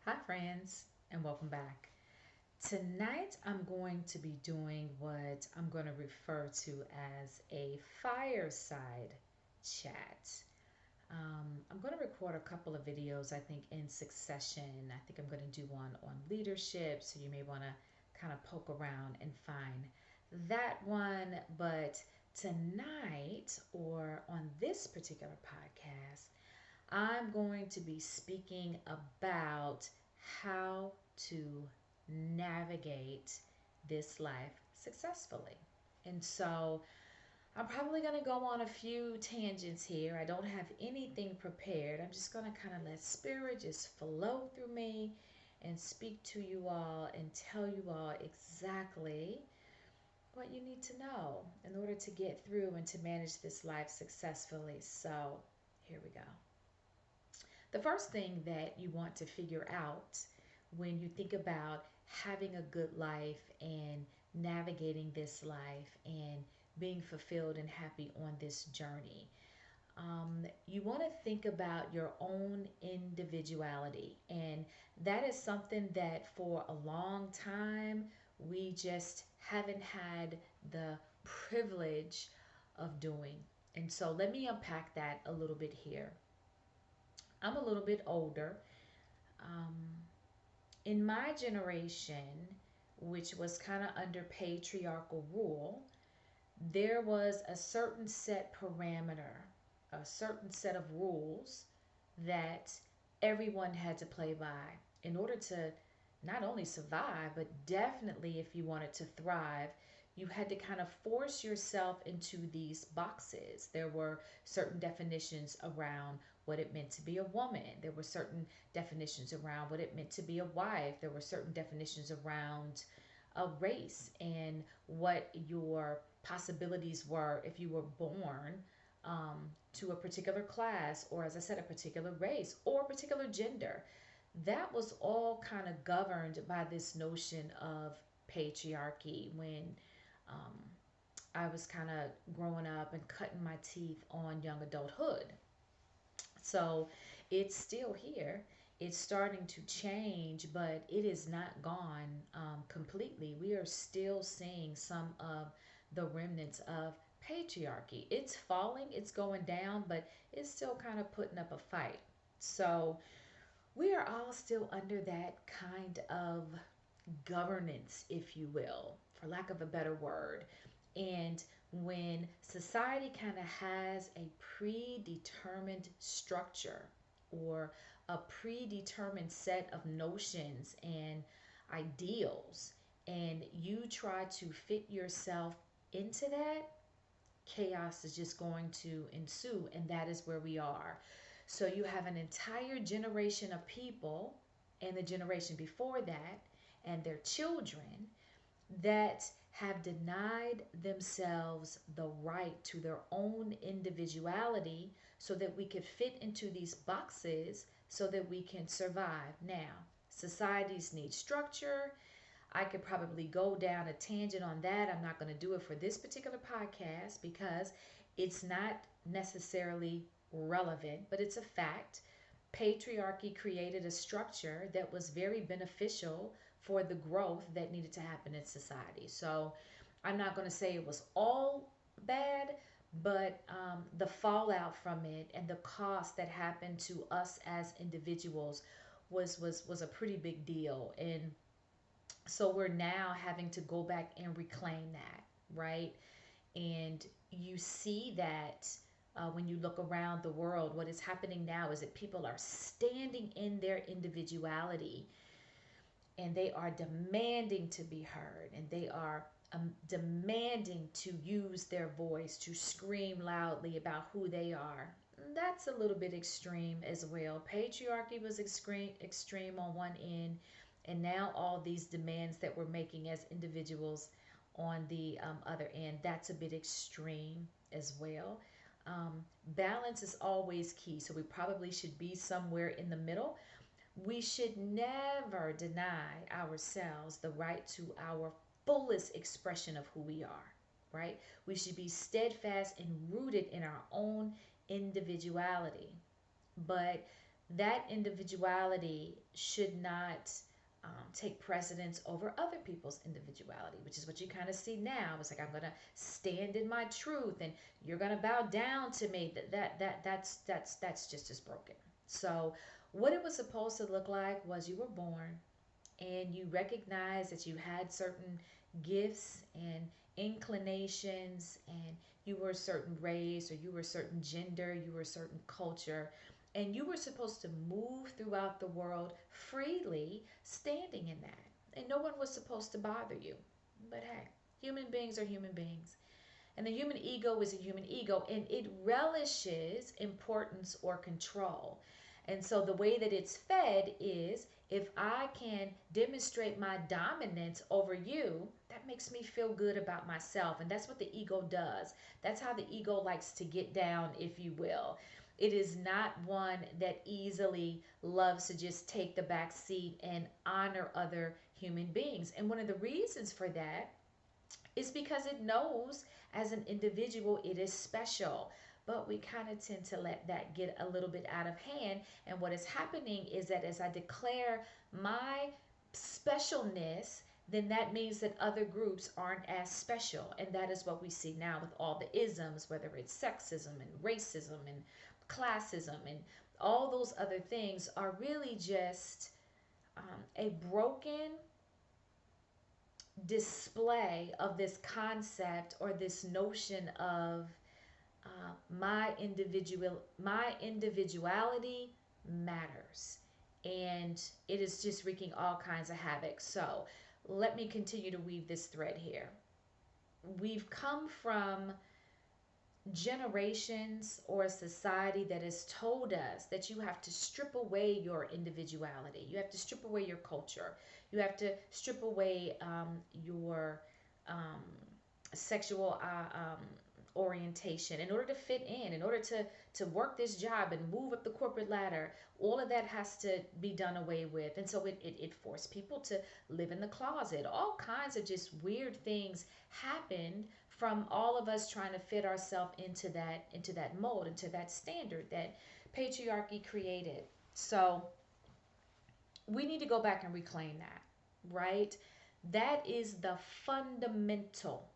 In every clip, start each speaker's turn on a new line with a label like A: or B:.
A: Hi, friends, and welcome back. Tonight, I'm going to be doing what I'm going to refer to as a fireside chat. I'm going to record a couple of videos, I think, in succession. I think I'm going to do one on leadership, so you may want to kind of poke around and find that one. But tonight, or on this particular podcast, I'm going to be speaking about how to navigate this life successfully. And so I'm probably going to go on a few tangents here. I don't have anything prepared. I'm just going to kind of let spirit just flow through me and speak to you all and tell you all exactly what you need to know in order to get through and to manage this life successfully. So, here we go. The first thing that you want to figure out when you think about having a good life and navigating this life and being fulfilled and happy on this journey, you want to think about your own individuality. And that is something that for a long time we just haven't had the privilege of doing. And so let me unpack that a little bit here. I'm a little bit older. Um, in my generation, which was kind of under patriarchal rule, there was a certain set parameter, a certain set of rules that everyone had to play by in order to not only survive, but definitely if you wanted to thrive, you had to kind of force yourself into these boxes. There were certain definitions around what it meant to be a woman. There were certain definitions around what it meant to be a wife. There were certain definitions around a race and what your possibilities were if you were born to a particular class, or as I said, a particular race or a particular gender. That was all kind of governed by this notion of patriarchy when um, I was kind of growing up and cutting my teeth on young adulthood. So it's still here. It's starting to change, but it is not gone completely. We are still seeing some of the remnants of patriarchy. It's falling, it's going down, but it's still kind of putting up a fight. So we are all still under that kind of governance, if you will, for lack of a better word. And when society kind of has a predetermined structure or a predetermined set of notions and ideals, and you try to fit yourself into that, chaos is just going to ensue, and that is where we are. So you have an entire generation of people and the generation before that and their children that have denied themselves the right to their own individuality so that we could fit into these boxes so that we can survive. Now, societies need structure. I could probably go down a tangent on that. I'm not going to do it for this particular podcast because it's not necessarily relevant, but it's a fact. Patriarchy created a structure that was very beneficial for the growth that needed to happen in society. So I'm not going to say it was all bad, but the fallout from it and the cost that happened to us as individuals was a pretty big deal. And so we're now having to go back and reclaim that, right? And you see that when you look around the world, what is happening now is that people are standing in their individuality and they are demanding to be heard, and they are demanding to use their voice to scream loudly about who they are. That's a little bit extreme as well. Patriarchy was extreme on one end, and now all these demands that we're making as individuals on the other end, that's a bit extreme as well. Balance is always key, so we probably should be somewhere in the middle. We should never deny ourselves the right to our fullest expression of who we are, right? We should be steadfast and rooted in our own individuality. But that individuality should not take precedence over other people's individuality, which is what you kind of see now. It's like, I'm gonna stand in my truth, and you're gonna bow down to me. That's just as broken. So, what it was supposed to look like was you were born, and you recognize that you had certain gifts and inclinations, and you were a certain race, or you were a certain gender, you were a certain culture, and you were supposed to move throughout the world freely, standing in that. And no one was supposed to bother you. But hey, human beings are human beings. And the human ego is a human ego, and it relishes importance or control. And so the way that it's fed is, if I can demonstrate my dominance over you, that makes me feel good about myself. And that's what the ego does. That's how the ego likes to get down, if you will. It is not one that easily loves to just take the back seat and honor other human beings. And one of the reasons for that is because it knows as an individual it is special. But we kind of tend to let that get a little bit out of hand. And what is happening is that as I declare my specialness, then that means that other groups aren't as special. And that is what we see now with all the isms, whether it's sexism and racism and classism and all those other things, are really just a broken display of this concept or this notion of my individuality matters, and it is just wreaking all kinds of havoc. So let me continue to weave this thread here. We've come from generations or a society that has told us that you have to strip away your individuality, you have to strip away your culture, you have to strip away your um, sexual orientation in order to fit in order to work this job and move up the corporate ladder. All of that has to be done away with. And so it forced people to live in the closet. All kinds of just weird things happened from all of us trying to fit ourselves into that mold, into that standard that patriarchy created. So we need to go back and reclaim that, right? That is the fundamental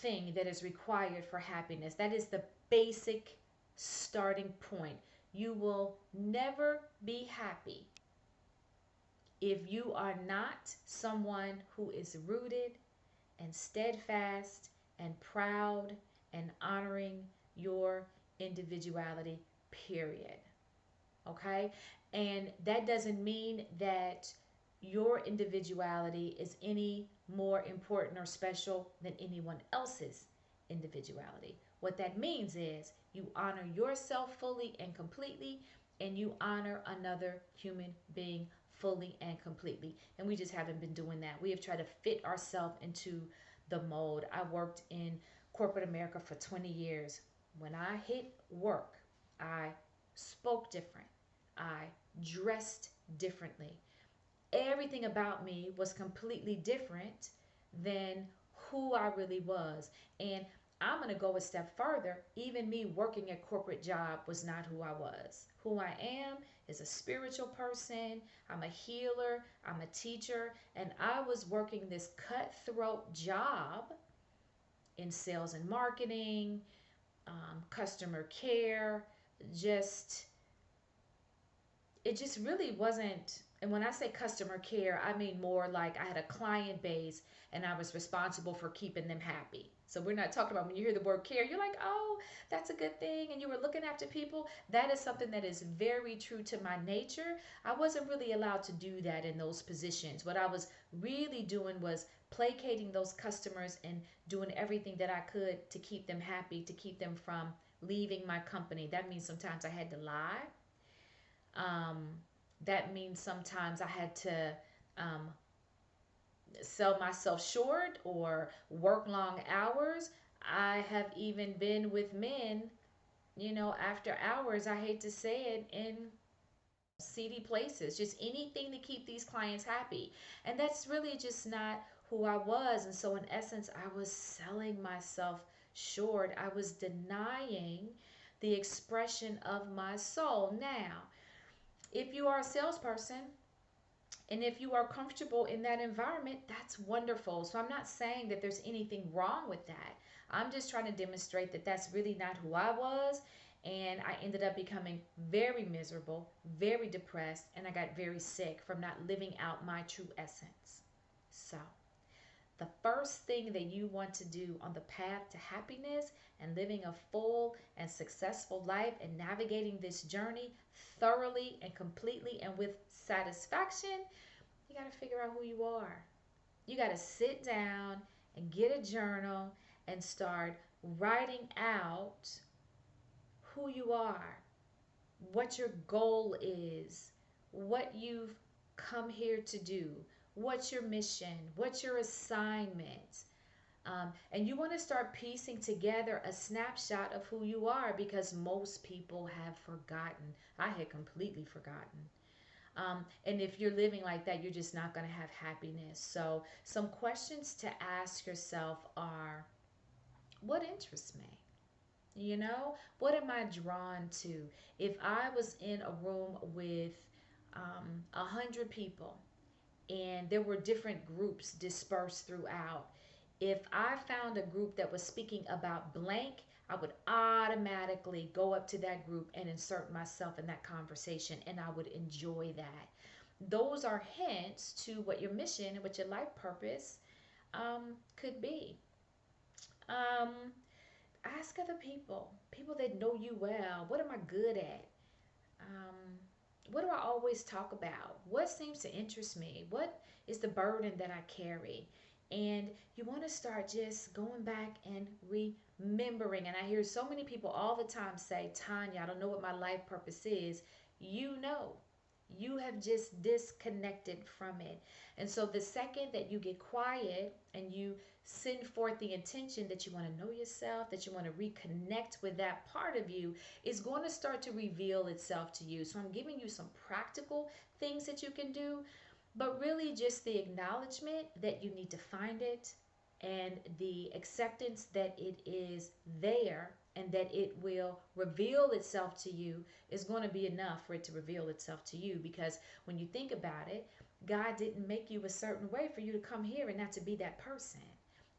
A: thing that is required for happiness. That is the basic starting point. You will never be happy if you are not someone who is rooted and steadfast and proud and honoring your individuality, period. Okay? And that doesn't mean that your individuality is any more important or special than anyone else's individuality. What that means is you honor yourself fully and completely, and you honor another human being fully and completely. And we just haven't been doing that. We have tried to fit ourselves into the mold. I worked in corporate America for 20 years. When I hit work, I spoke different. I dressed differently. Everything about me was completely different than who I really was. And I'm going to go a step further. Even me working a corporate job was not who I was. Who I am is a spiritual person. I'm a healer. I'm a teacher. And I was working this cutthroat job in sales and marketing, customer care. Just, it just really wasn't. And when I say customer care, I mean more like I had a client base and I was responsible for keeping them happy. So we're not talking about, when you hear the word care, you're like, oh, that's a good thing. And you were looking after people. That is something that is very true to my nature. I wasn't really allowed to do that in those positions. What I was really doing was placating those customers and doing everything that I could to keep them happy, to keep them from leaving my company. That means sometimes I had to lie. Um, that means sometimes I had to um, sell myself short or work long hours. I have even been with men, after hours, I hate to say it, in seedy places, just anything to keep these clients happy. And that's really just not who I was. And so, in essence, I was selling myself short. I was denying the expression of my soul. Now, if you are a salesperson, and if you are comfortable in that environment, that's wonderful. So I'm not saying that there's anything wrong with that. I'm just trying to demonstrate that that's really not who I was. And I ended up becoming very miserable, very depressed, and I got very sick from not living out my true essence. So, the first thing that you want to do on the path to happiness and living a full and successful life and navigating this journey thoroughly and completely and with satisfaction, you got to figure out who you are. You got to sit down and get a journal and start writing out who you are, what your goal is, what you've come here to do, what's your mission, what's your assignment. And you want to start piecing together a snapshot of who you are because most people have forgotten. I had completely forgotten. And if you're living like that, you're just not going to have happiness. So, some questions to ask yourself are, what interests me? You know, what am I drawn to? If I was in a room with 100 people and there were different groups dispersed throughout, if I found a group that was speaking about blank, I would automatically go up to that group and insert myself in that conversation, and I would enjoy that. Those are hints to what your mission and what your life purpose could be. Um, Ask other people, people that know you well, what am I good at? Um, what do I always talk about? What seems to interest me? What is the burden that I carry? And you want to start just going back and remembering. And I hear so many people all the time say, Tanya, I don't know what my life purpose is. You know, you have just disconnected from it. And so the second that you get quiet and you send forth the intention that you want to know yourself, that you want to reconnect with that part of you, is going to start to reveal itself to you. So I'm giving you some practical things that you can do, but really just the acknowledgement that you need to find it and the acceptance that it is there and that it will reveal itself to you is going to be enough for it to reveal itself to you. Because when you think about it, God didn't make you a certain way for you to come here and not to be that person.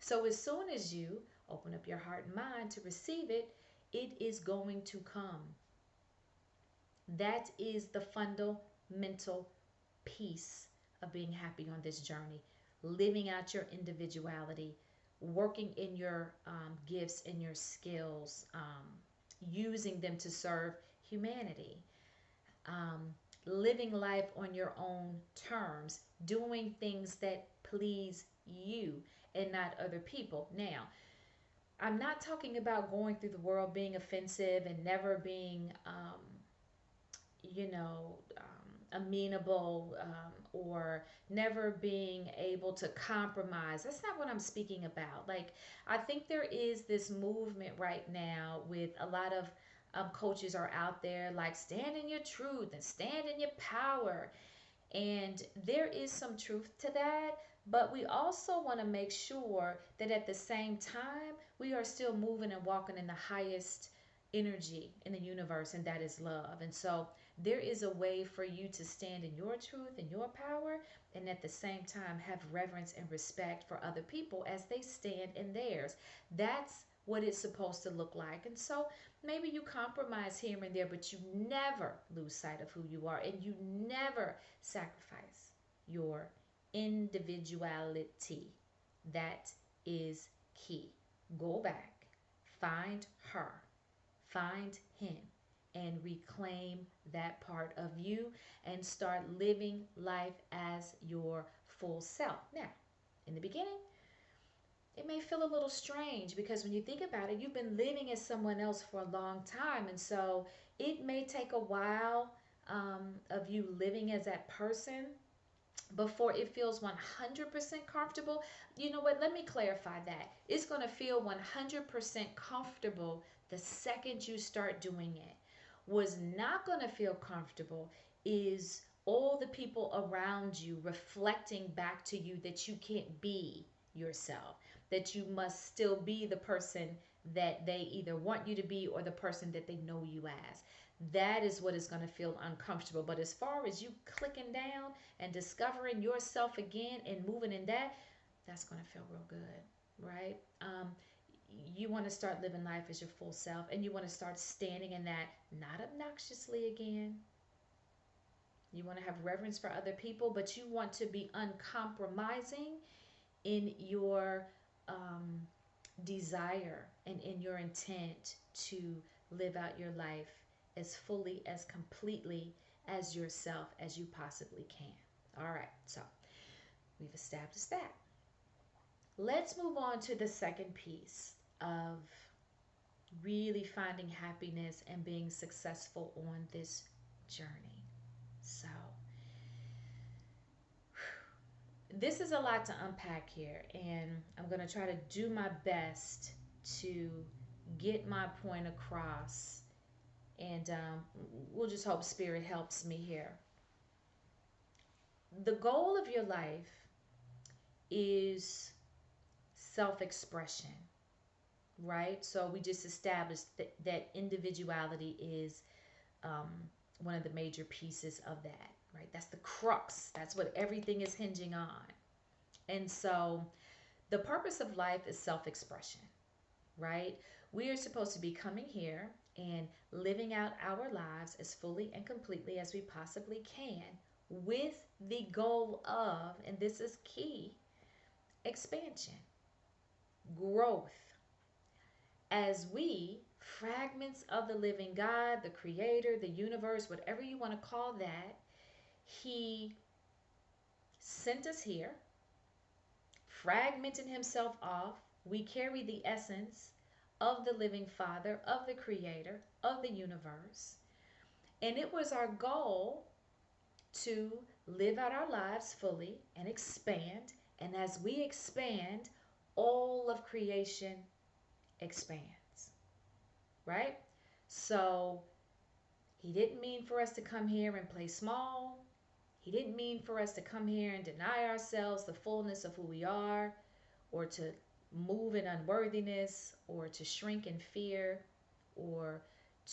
A: So as soon as you open up your heart and mind to receive it, it is going to come. That is the fundamental piece of being happy on this journey. Living out your individuality, working in your gifts and your skills, using them to serve humanity, um, living life on your own terms, doing things that please you and not other people. Now, I'm not talking about going through the world being offensive and never being, amenable, or never being able to compromise. That's not what I'm speaking about. Like, I think there is this movement right now with a lot of coaches are out there like stand in your truth and stand in your power. And there is some truth to that, but we also want to make sure that at the same time, we are still moving and walking in the highest energy in the universe, and that is love. And so there is a way for you to stand in your truth and your power, and at the same time have reverence and respect for other people as they stand in theirs. That's what it's supposed to look like. And so maybe you compromise here and there, but you never lose sight of who you are, and you never sacrifice your individuality. That is key. Go back, find her, find him, and reclaim that part of you and start living life as your full self. Now, in the beginning, it may feel a little strange because when you think about it, you've been living as someone else for a long time. And so it may take a while of you living as that person before it feels 100% comfortable. You know what? Let me clarify that. It's going to feel 100% comfortable the second you start doing it. What's not going to feel comfortable is all the people around you reflecting back to you that you can't be yourself, that you must still be the person that they either want you to be or the person that they know you as. That is what is going to feel uncomfortable. But as far as you clicking down and discovering yourself again and moving in that, that's going to feel real good, right? You want to start living life as your full self, and you want to start standing in that, not obnoxiously again. You want to have reverence for other people, but you want to be uncompromising in your um, desire and in your intent to live out your life as fully, as completely as yourself as you possibly can. All right, so we've established that. Let's move on to the second piece of really finding happiness and being successful on this journey. So, this is a lot to unpack here, and I'm going to try to do my best to get my point across. And we'll just hope Spirit helps me here. The goal of your life is self expression, right? So, we just established that individuality is um, one of the major pieces of that, right? That's the crux, that's what everything is hinging on. And so, the purpose of life is self expression, right? We are supposed to be coming here and living out our lives as fully and completely as we possibly can with the goal of, and this is key, expansion, growth. As we, fragments of the living God, the creator, the universe, whatever you want to call that, he sent us here, fragmented himself off. We carry the essence of the living Father, of the Creator, of the universe. And it was our goal to live out our lives fully and expand. And as we expand, all of creation expands, right? So he didn't mean for us to come here and play small. He didn't mean for us to come here and deny ourselves the fullness of who we are, or to move in unworthiness, or to shrink in fear, or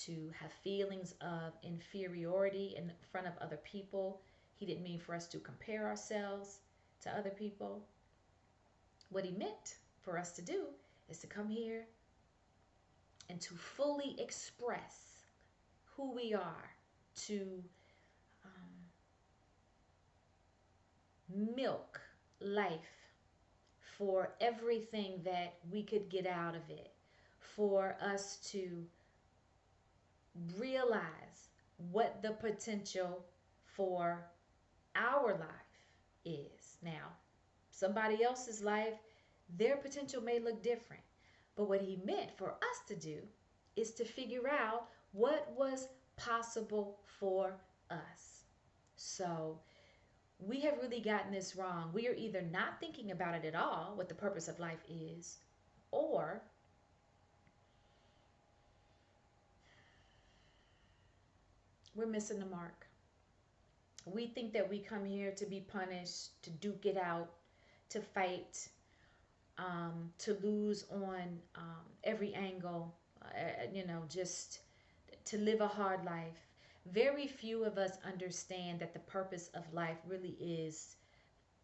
A: to have feelings of inferiority in front of other people. He didn't mean for us to compare ourselves to other people. What he meant for us to do is to come here and to fully express who we are, to milk life for everything that we could get out of it, for us to realize what the potential for our life is. Now, somebody else's life, their potential may look different. But what he meant for us to do is to figure out what was possible for us. So, we have really gotten this wrong. We are either not thinking about it at all, what the purpose of life is, or we're missing the mark. We think that we come here to be punished, to duke it out, to fight, to lose on every angle, just to live a hard life. Very few of us understand that the purpose of life really is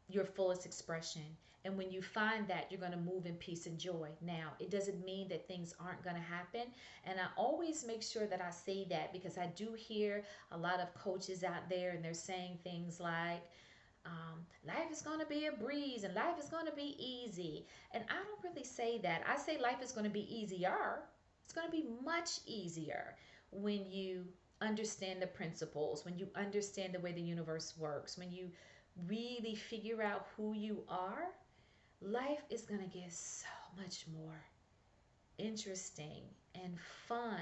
A: your fullest expression. And when you find that, you're going to move in peace and joy. Now, it doesn't mean that things aren't going to happen. And I always make sure that I say that, because I do hear a lot of coaches out there and they're saying things like, life is going to be a breeze and life is going to be easy. And I don't really say that. I say life is going to be easier. It's going to be much easier when you understand the principles, when you understand the way the universe works, when you really figure out who you are. Life is going to get so much more interesting and fun.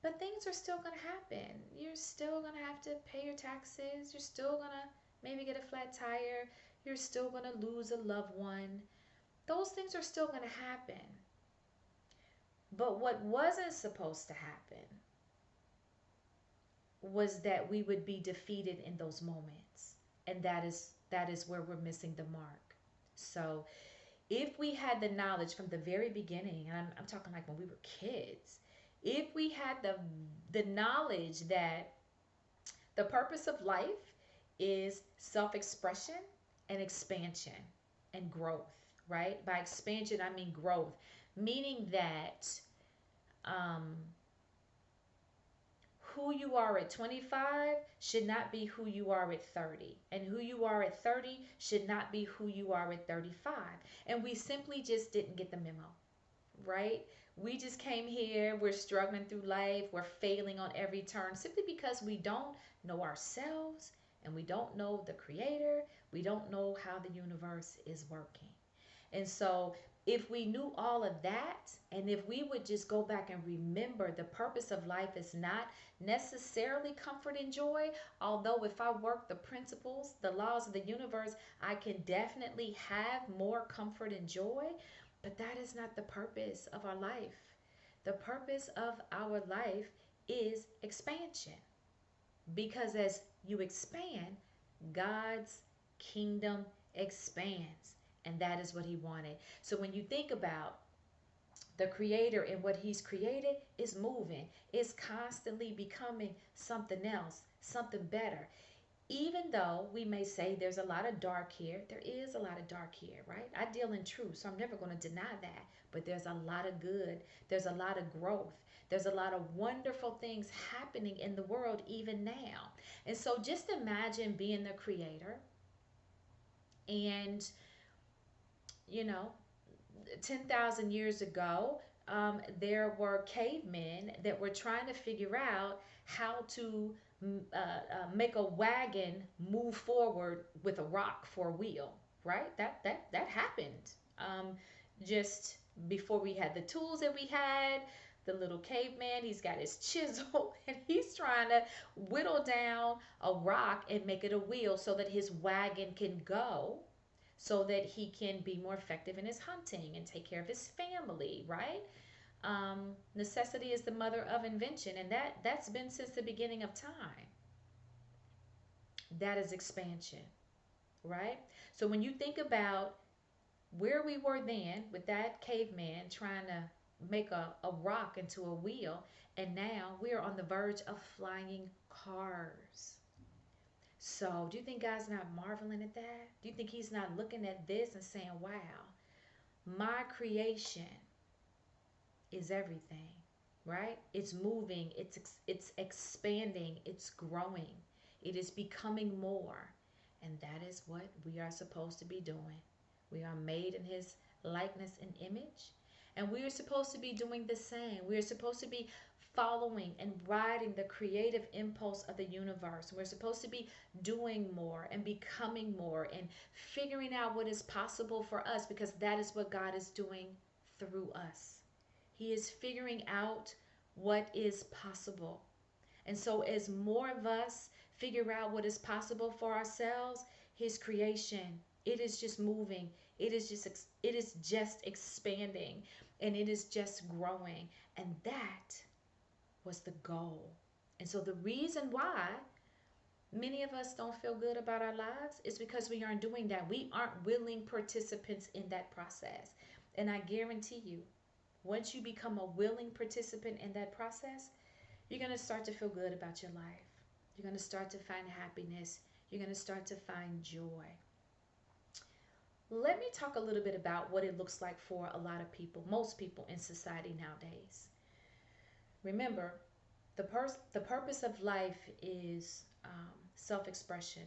A: But things are still going to happen. You're still going to have to pay your taxes. You're still going to maybe get a flat tire. You're still going to lose a loved one. Those things are still going to happen. But what wasn't supposed to happen was that we would be defeated in those moments. And that is where we're missing the mark. So If we had the knowledge from the very beginning, and I'm talking like when we were kids, if we had the knowledge that the purpose of life is self-expression and expansion and growth, right? By expansion, I mean growth, meaning that um, who you are at 25 should not be who you are at 30, and who you are at 30 should not be who you are at 35. And we simply just didn't get the memo, right? We just came here, we're struggling through life, we're failing on every turn simply because we don't know ourselves and we don't know the creator, we don't know how the universe is working. And so, if we knew all of that, and if we would just go back and remember the purpose of life is not necessarily comfort and joy, although if I work the principles, the laws of the universe, I can definitely have more comfort and joy, but that is not the purpose of our life. The purpose of our life is expansion. Because as you expand, God's kingdom expands. And that is what he wanted. So when you think about the creator and what he's created is moving, it's constantly becoming something else, something better. Even though we may say there's a lot of dark here, there is a lot of dark here, right? I deal in truth, so I'm never going to deny that. But there's a lot of good, there's a lot of growth, there's a lot of wonderful things happening in the world even now. And so just imagine being the creator and, you know, 10,000 years ago, there were cavemen that were trying to figure out how to make a wagon move forward with a rock for a wheel, right? That happened. Just before we had the tools that we had, the little caveman, he's got his chisel and he's trying to whittle down a rock and make it a wheel so that his wagon can go, so that he can be more effective in his hunting and take care of his family, right? Necessity is the mother of invention, and that's been since the beginning of time. That is expansion, right? So when you think about where we were then with that caveman trying to make a rock into a wheel, and now we're on the verge of flying cars. So, do you think God's not marveling at that? Do you think He's not looking at this and saying, wow, my creation is everything, right? It's moving, it's expanding, it's growing, it is becoming more. And that is what we are supposed to be doing. We are made in His likeness and image, and we are supposed to be doing the same. We are supposed to be following and riding the creative impulse of the universe. We're supposed to be doing more and becoming more and figuring out what is possible for us, because that is what God is doing through us. He is figuring out what is possible. And so, as more of us figure out what is possible for ourselves, His creation, it is just moving. It is just expanding, and it is just growing. And that was the goal. And so the reason why many of us don't feel good about our lives is because we aren't doing that. We aren't willing participants in that process. And I guarantee you, once you become a willing participant in that process, you're going to start to feel good about your life. You're going to start to find happiness. You're going to start to find joy. Let me talk a little bit about what it looks like for a lot of people, most people in society nowadays. Remember, the purpose of life is self-expression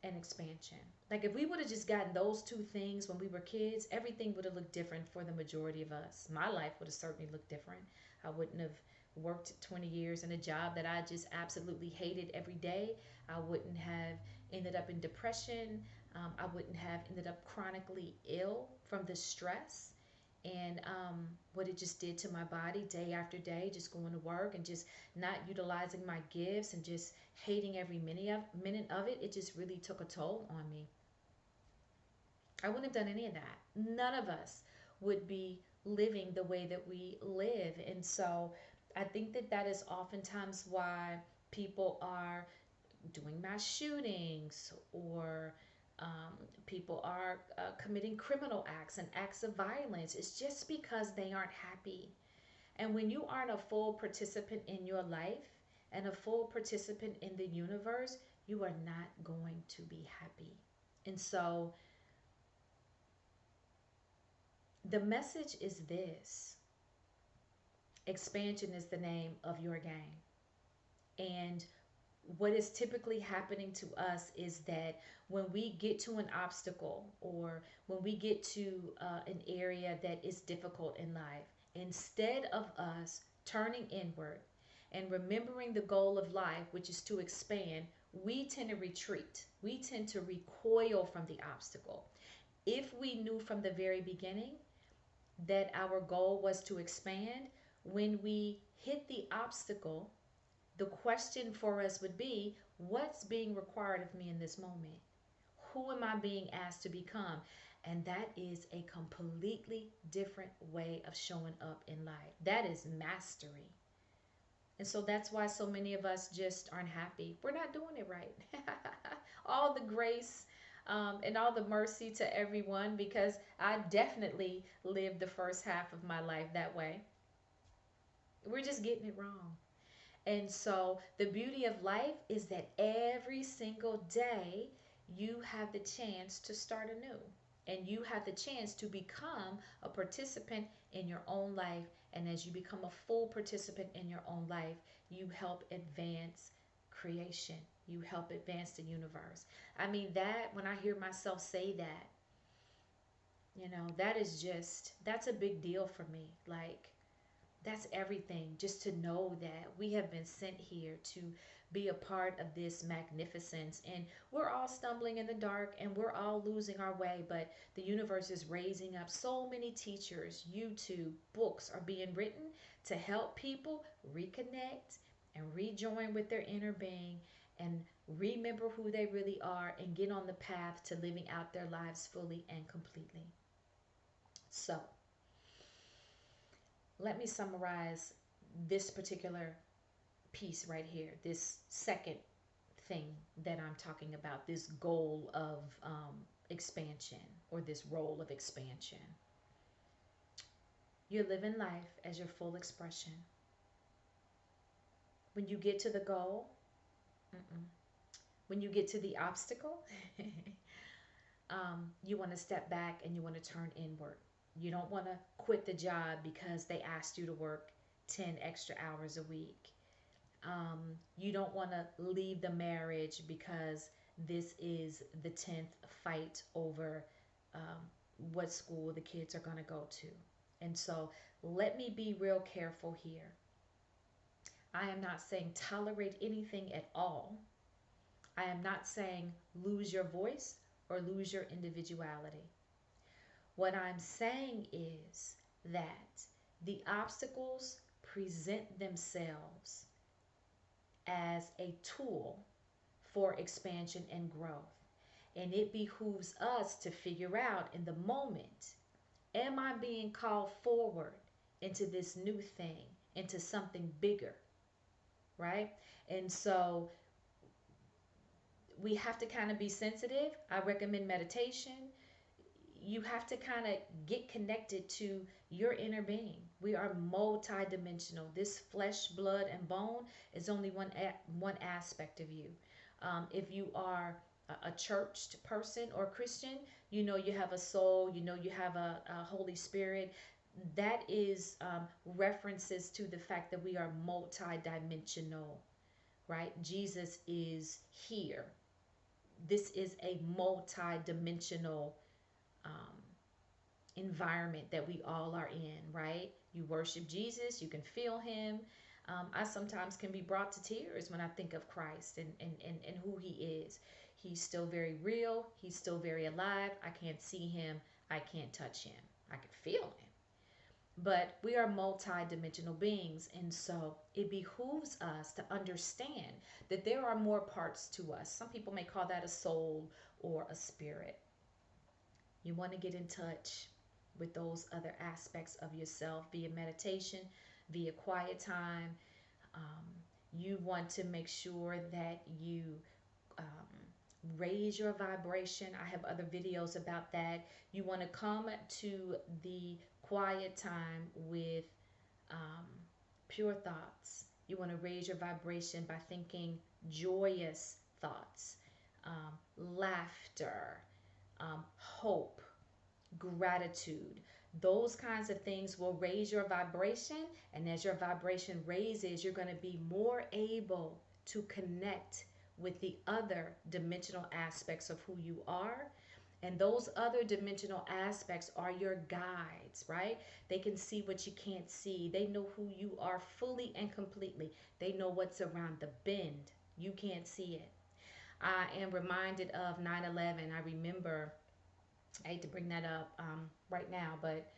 A: and expansion. Like if we would have just gotten those two things when we were kids, everything would have looked different for the majority of us. My life would have certainly looked different. I wouldn't have worked 20 years in a job that I just absolutely hated every day. I wouldn't have ended up in depression. I wouldn't have ended up chronically ill from the stress and what it just did to my body day after day, just going to work and just not utilizing my gifts and just hating every minute of it. It just really took a toll on me. I wouldn't have done any of that. None of us would be living the way that we live. And so I think that that is oftentimes why people are doing mass shootings or People are committing criminal acts and acts of violence. It's just because they aren't happy. And when you aren't a full participant in your life and a full participant in the universe, you are not going to be happy. And so the message is this: expansion is the name of your game. And what is typically happening to us is that when we get to an obstacle or when we get to an area that is difficult in life, instead of us turning inward and remembering the goal of life, which is to expand, we tend to retreat. We tend to recoil from the obstacle. If we knew from the very beginning that our goal was to expand, when we hit the obstacle, the question for us would be, what's being required of me in this moment? Who am I being asked to become? And that is a completely different way of showing up in life. That is mastery. And so that's why so many of us just aren't happy. We're not doing it right. All the grace and all the mercy to everyone, because I definitely lived the first half of my life that way. We're just getting it wrong. And so the beauty of life is that every single day you have the chance to start anew. And you have the chance to become a participant in your own life. And as you become a full participant in your own life, you help advance creation. You help advance the universe. I mean, that, when I hear myself say that, that is just, that's a big deal for me. Like, that's everything, just to know that we have been sent here to be a part of this magnificence. And we're all stumbling in the dark and we're all losing our way, but the universe is raising up so many teachers. YouTube books are being written to help people reconnect and rejoin with their inner being and remember who they really are and get on the path to living out their lives fully and completely. So let me summarize this particular piece right here, this second thing that I'm talking about, this goal of expansion, or this role of expansion. You're living life as your full expression. When you get to the goal, mm-mm. When you get to the obstacle, you want to step back and you want to turn inward. You don't want to quit the job because they asked you to work 10 extra hours a week. You don't want to leave the marriage because this is the 10th fight over um, what school the kids are going to go to. And so let me be real careful here. I am not saying tolerate anything at all. I am not saying lose your voice or lose your individuality. What I'm saying is that the obstacles present themselves as a tool for expansion and growth. And it behooves us to figure out in the moment, am I being called forward into this new thing, into something bigger, right? And so we have to kind of be sensitive. I recommend meditation. You have to kind of get connected to your inner being. We are multidimensional. This flesh, blood, and bone is only one aspect of you. If you are a churched person or Christian, you have a soul. You have a Holy Spirit. That is references to the fact that we are multidimensional, right? Jesus is here. This is a multidimensional um, environment that we all are in, right? You worship Jesus, you can feel him. I sometimes can be brought to tears when I think of Christ and who he is. He's still very real, he's still very alive. I can't see him, I can't touch him, I can feel him. But we are multi-dimensional beings, and so it behooves us to understand that there are more parts to us. Some people may call that a soul or a spirit. You want to get in touch with those other aspects of yourself via meditation, via quiet time. Um, you want to make sure that you um, raise your vibration. I have other videos about that. You want to come to the quiet time with um, pure thoughts. You want to raise your vibration by thinking joyous thoughts, laughter, hope, gratitude. Those kinds of things will raise your vibration. And as your vibration raises, you're going to be more able to connect with the other dimensional aspects of who you are. And those other dimensional aspects are your guides, right? They can see what you can't see. They know who you are fully and completely. They know what's around the bend. You can't see it. I am reminded of 9/11. I remember, I hate to bring that up right now, but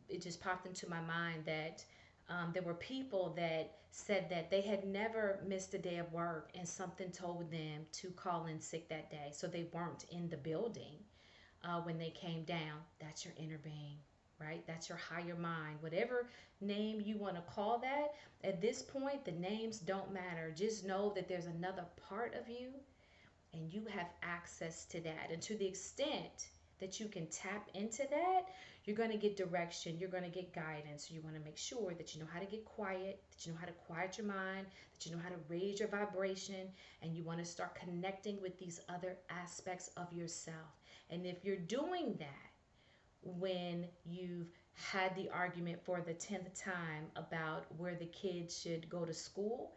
A: it just popped into my mind that there were people that said that they had never missed a day of work and something told them to call in sick that day. So they weren't in the building when they came down. That's your inner being, right? That's your higher mind. Whatever name you want to call that, at this point, the names don't matter. Just know that there's another part of you and you have access to that. And to the extent that you can tap into that, you're going to get direction, you're going to get guidance. You want to make sure that you know how to get quiet, that you know how to quiet your mind, that you know how to raise your vibration, and you want to start connecting with these other aspects of yourself. And if you're doing that when you've had the argument for the 10th time about where the kids should go to school,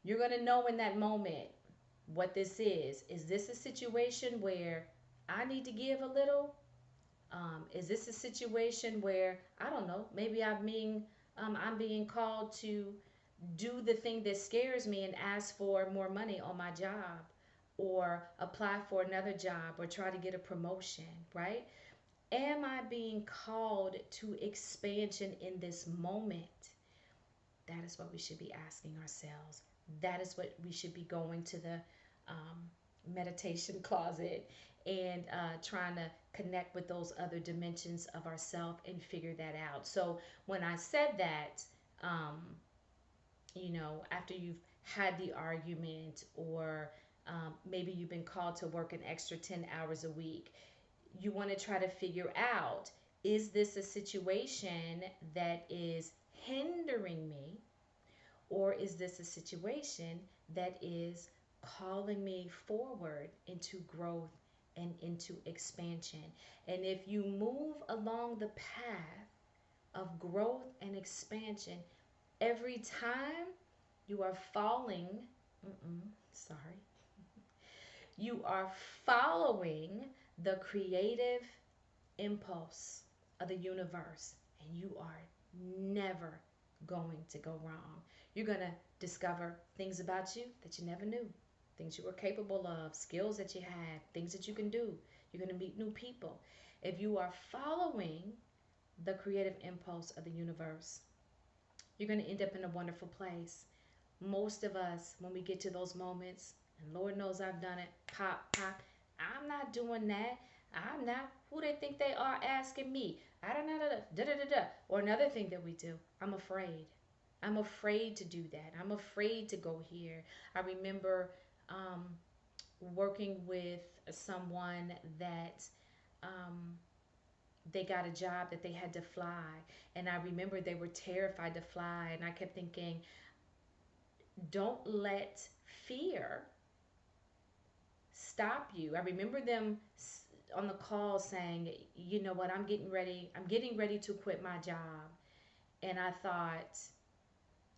A: you're going to know in that moment what this is. Is this a situation where I need to give a little? Is this a situation where I don't know? Maybe I'm being called to do the thing that scares me and ask for more money on my job, or apply for another job, or try to get a promotion, right? Am I being called to expansion in this moment? That is what we should be asking ourselves. That is what we should be going to the um, meditation closet and trying to connect with those other dimensions of ourself and figure that out. So when I said that, um, after you've had the argument, or maybe you've been called to work an extra 10 hours a week, you want to try to figure out, is this a situation that is hindering me, or is this a situation that is calling me forward into growth and into expansion? And if you move along the path of growth and expansion, every time you are falling, sorry, you are following the creative impulse of the universe, and you are never going to go wrong. You're going to discover things about you that you never knew, things you were capable of, skills that you had, things that you can do. You're going to meet new people. If you are following the creative impulse of the universe, you're going to end up in a wonderful place. Most of us, when we get to those moments, and Lord knows I've done it, pop, pop, I'm not doing that. I'm not. Who they think they are asking me? I don't know. Da da da da. Or another thing that we do, I'm afraid. I'm afraid to do that. I'm afraid to go here. I remember um, working with someone that um, they got a job that they had to fly. And I remember they were terrified to fly. And I kept thinking, don't let fear stop you. I remember them on the call saying, you know what, I'm getting ready to quit my job. And I thought,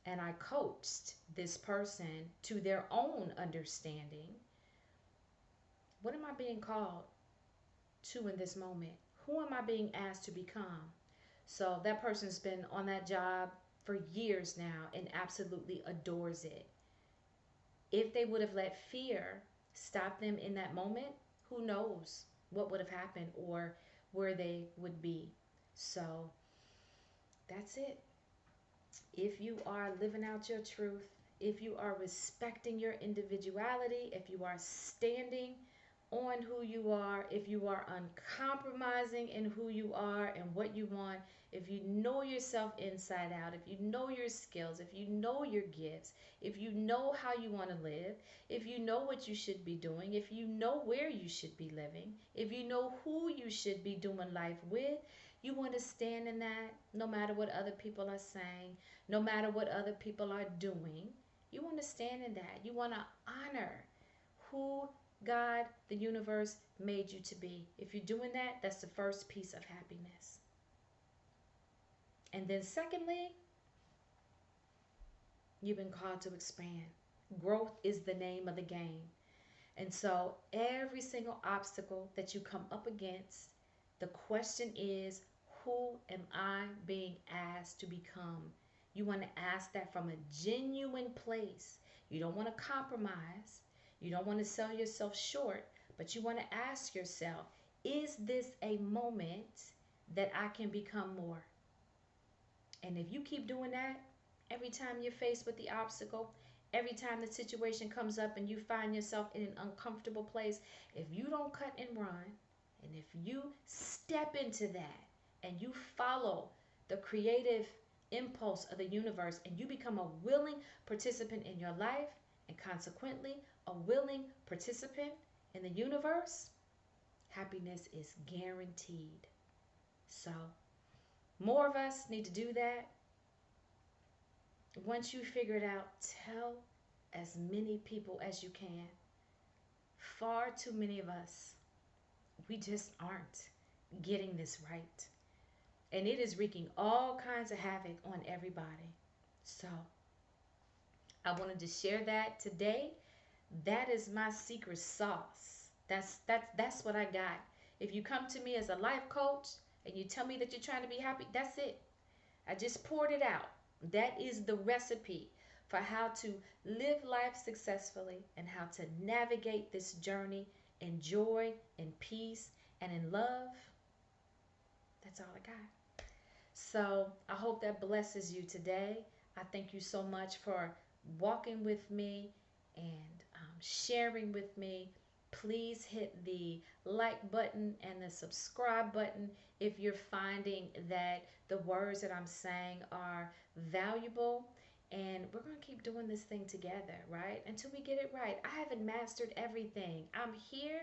A: and I coached this person to their own understanding. What am I being called to in this moment? Who am I being asked to become? So that person's been on that job for years now and absolutely adores it. If they would have let fear stop them in that moment, who knows what would have happened or where they would be. So that's it. If you are living out your truth, if you are respecting your individuality, if you are standing on who you are, if you are uncompromising in who you are and what you want, if you know yourself inside out, if you know your skills, if you know your gifts, if you know how you want to live, if you know what you should be doing, if you know where you should be living, if you know who you should be doing life with, you want to stand in that no matter what other people are saying, no matter what other people are doing. You want to stand in that. You want to honor who God, the universe, made you to be. If you're doing that, that's the first piece of happiness. And then, secondly, you've been called to expand. Growth is the name of the game. And so, every single obstacle that you come up against, the question is, who am I being asked to become? You want to ask that from a genuine place. You don't want to compromise. You don't want to sell yourself short, but you want to ask yourself, is this a moment that I can become more? And if you keep doing that, every time you're faced with the obstacle, every time the situation comes up and you find yourself in an uncomfortable place, if you don't cut and run, and if you step into that and you follow the creative impulse of the universe and you become a willing participant in your life and consequently a willing participant in the universe, happiness is guaranteed. So, more of us need to do that. Once you figure it out, tell as many people as you can. Far too many of us, we just aren't getting this right. And it is wreaking all kinds of havoc on everybody. So I wanted to share that today. That is my secret sauce. That's what I got. If you come to me as a life coach and you tell me that you're trying to be happy, that's it. I just poured it out. That is the recipe for how to live life successfully and how to navigate this journey in joy, in peace, and in love. That's all I got. So I hope that blesses you today. I thank you so much for walking with me and sharing with me. Please hit the like button and the subscribe button if you're finding that the words that I'm saying are valuable. And we're going to keep doing this thing together, right? Until we get it right. I haven't mastered everything. I'm here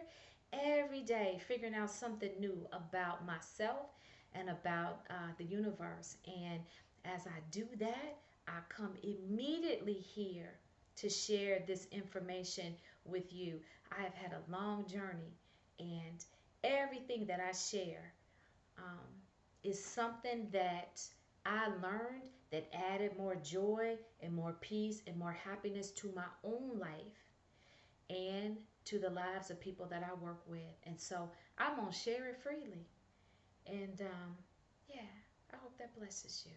A: every day figuring out something new about myself and about the universe. And as I do that, I come immediately here to share this information with you. I have had a long journey, and everything that I share um, is something that I learned that added more joy and more peace and more happiness to my own life and to the lives of people that I work with. And so I'm going to share it freely. And yeah, I hope that blesses you.